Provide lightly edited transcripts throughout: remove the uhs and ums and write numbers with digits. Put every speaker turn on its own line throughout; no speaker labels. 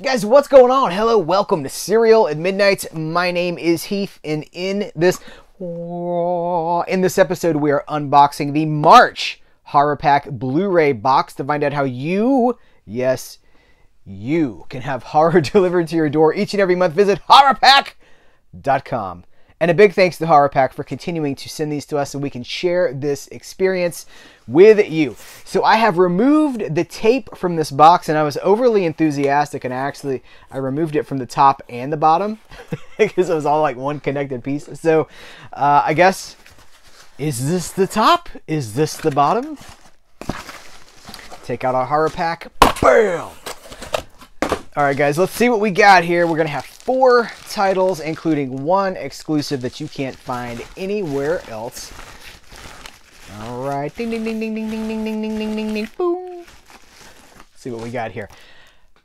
Guys, what's going on? Hello, welcome to Cereal at Midnight. My name is Heath, and in this episode, we are unboxing the March HorrorPack Blu-ray box to find out how you, yes, you can have horror delivered to your door each and every month. Visit HorrorPack.com. And a big thanks to HorrorPack for continuing to send these to us so we can share this experience with you. So I have removed the tape from this box, and I was overly enthusiastic, and I removed it from the top and the bottom because it was all like one connected piece. So I guess, is this the top? Is this the bottom? Take out our HorrorPack. Bam! All right, guys, let's see what we got here. We're going to have 4 titles, including one exclusive that you can't find anywhere else. All right. Ding, ding, ding, ding, ding, ding, ding, ding, ding, ding, ding, ding, boom. Let's see what we got here.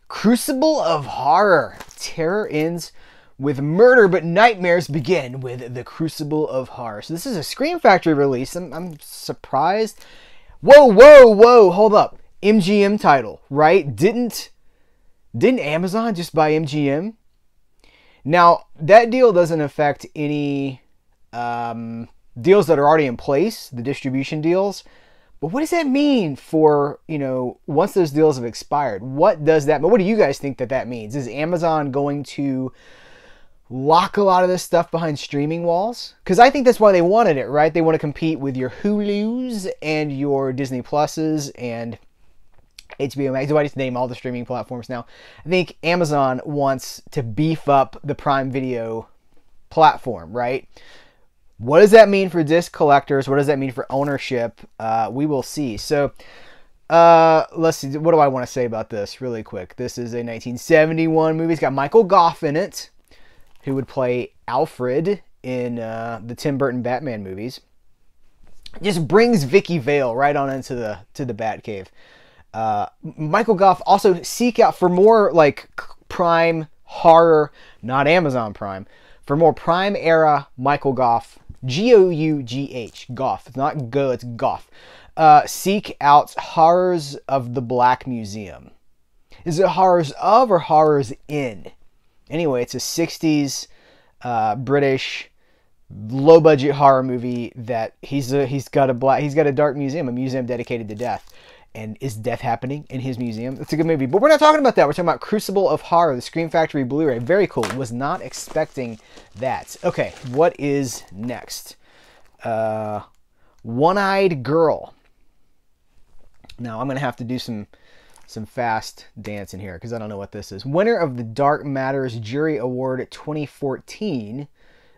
Crucible of Horror. Terror ends with murder, but nightmares begin with the Crucible of Horror. So this is a Scream Factory release. I'm surprised. Whoa, whoa, whoa. Hold up. MGM title, right? Didn't Amazon just buy MGM? Now, that deal doesn't affect any deals that are already in place, the distribution deals. But what does that mean for, once those deals have expired? What does that mean? What do you guys think that means? Is Amazon going to lock a lot of this stuff behind streaming walls? Because I think that's why they wanted it, right? They want to compete with your Hulus and your Disney Pluses and HBO Max. Do I just name all the streaming platforms now? I think Amazon wants to beef up the Prime Video platform, right? What does that mean for disc collectors? What does that mean for ownership? We will see. So, let's see. What do I want to say about this really quick? This is a 1971 movie. It's got Michael Goff in it, who would play Alfred in the Tim Burton Batman movies. Just brings Vicky Vale right on into the Batcave. Michael Goff, also seek out for more like Prime horror, not Amazon Prime, for more Prime era Michael Goff, G-O-U-G-H, Goff. It's not go, it's Goff. Seek out Horrors of the Black Museum. Is it Horrors of or Horrors in? Anyway, it's a 60s British low budget horror movie that he's got a dark museum, a museum dedicated to death. And is death happening in his museum? It's a good movie. But we're not talking about that. We're talking about Crucible of Horror, the Scream Factory Blu-ray. Very cool. Was not expecting that. Okay, what is next? One-Eyed Girl. Now, I'm going to have to do some fast dancing here because I don't know what this is. Winner of the Dark Matters Jury Award 2014.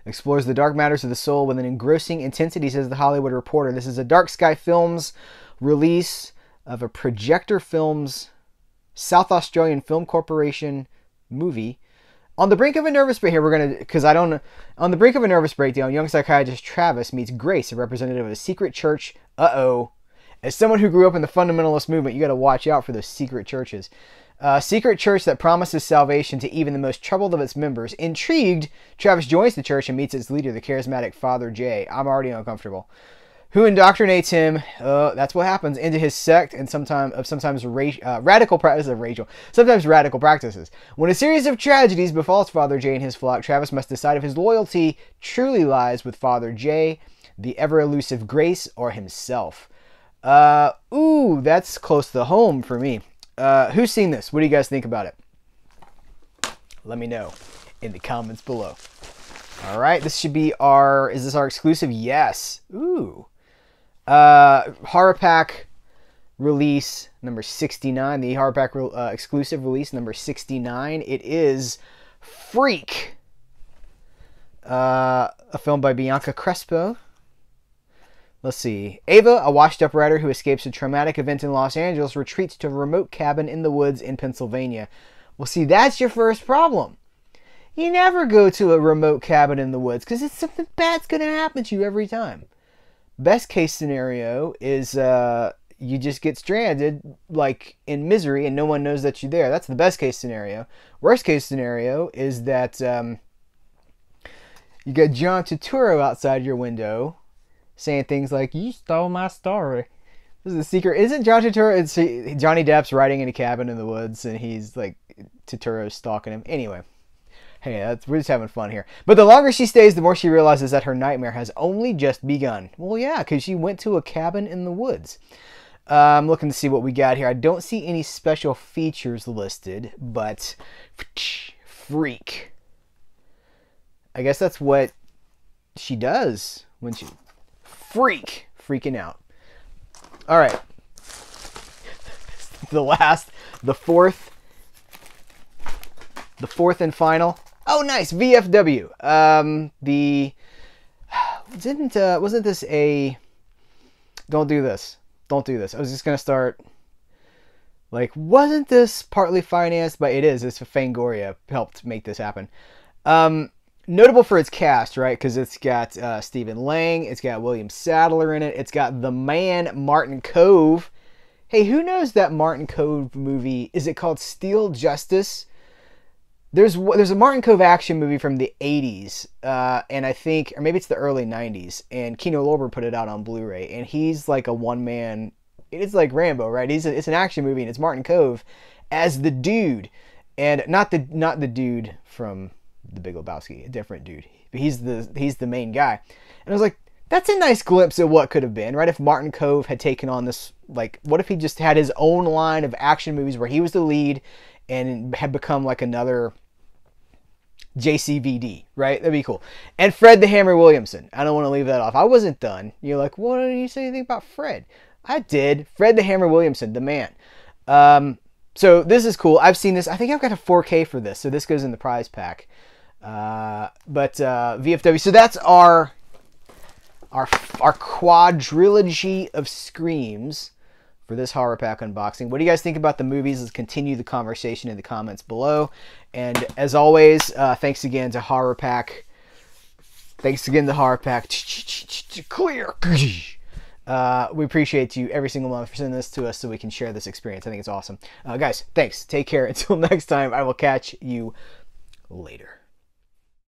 Explores the dark matters of the soul with an engrossing intensity, says The Hollywood Reporter. This is a Dark Sky Films release of a Projector Films South Australian Film Corporation movie. On the brink of a nervous breakdown, on the brink of a nervous breakdown, young psychiatrist Travis meets Grace, a representative of a secret church. As someone who grew up in the fundamentalist movement, you got to watch out for those secret churches. Secret church that promises salvation to even the most troubled of its members. Intrigued, Travis joins the church and meets its leader, the charismatic Father Jay. I'm already uncomfortable. Who indoctrinates him, that's what happens, into his sect and sometimes radical practices. When a series of tragedies befalls Father Jay and his flock, Travis must decide if his loyalty truly lies with Father Jay, the ever-elusive Grace, or himself. That's close to home for me. Who's seen this? What do you guys think about it? Let me know in the comments below. All right, this should be is this our exclusive? Yes. Ooh. HorrorPack release number 69, the HorrorPack exclusive release number 69. It is Freak, a film by Bianca Crespo. Let's see. Ava, a washed-up writer who escapes a traumatic event in Los Angeles, retreats to a remote cabin in the woods in Pennsylvania. Well, see, that's your first problem. You never go to a remote cabin in the woods because it's something bad's going to happen to you every time. Best case scenario is you just get stranded, like in misery, and no one knows that you're there. That's the best case scenario. Worst case scenario is that you got John Turturro outside your window saying things like, "You stole my story." This is the secret. Isn't John Turturro? It's Johnny Depp's riding in a cabin in the woods, and he's like Turturro's stalking him. Anyway, hey, we're just having fun here. But the longer she stays, the more she realizes that her nightmare has only just begun. Well, yeah, because she went to a cabin in the woods. I'm looking to see what we got here. I don't see any special features listed, but freak. I guess that's what she does when she freaking out. All right. The fourth and final. Oh, nice. VFW. Wasn't this a, don't do this. Don't do this. I was just going to start, like, wasn't this partly financed by, it is. It's Fangoria helped make this happen. Notable for its cast, right? Because it's got Stephen Lang. It's got William Sadler in it. It's got the man, Martin Kove. Hey, who knows that Martin Kove movie? Is it called Steel Justice? There's a Martin Kove action movie from the 80s, and I think, or maybe it's the early 90s, and Kino Lorber put it out on Blu-ray, and he's like a one-man, it's like Rambo, right? It's an action movie, and it's Martin Kove as the dude, and not the dude from The Big Lebowski, a different dude. But he's the main guy. And I was like, that's a nice glimpse of what could have been, right? If Martin Kove had taken on this, like, what if he just had his own line of action movies where he was the lead and had become like another JCVD, right? That'd be cool. And Fred the Hammer Williamson. I don't want to leave that off. I wasn't done. You're like, what did you say anything about Fred? I did. Fred the Hammer Williamson, the man. So this is cool. I've seen this. I think I've got a 4K for this. So this goes in the prize pack. But VFW. So that's our quadrilogy of Screams for this horror pack unboxing. What do you guys think about the movies? Let's continue the conversation in the comments below. And as always, thanks again to HorrorPack. Thanks again to HorrorPack. Clear. We appreciate you every single month for sending this to us so we can share this experience. I think it's awesome. Guys, thanks. Take care. Until next time, I will catch you later.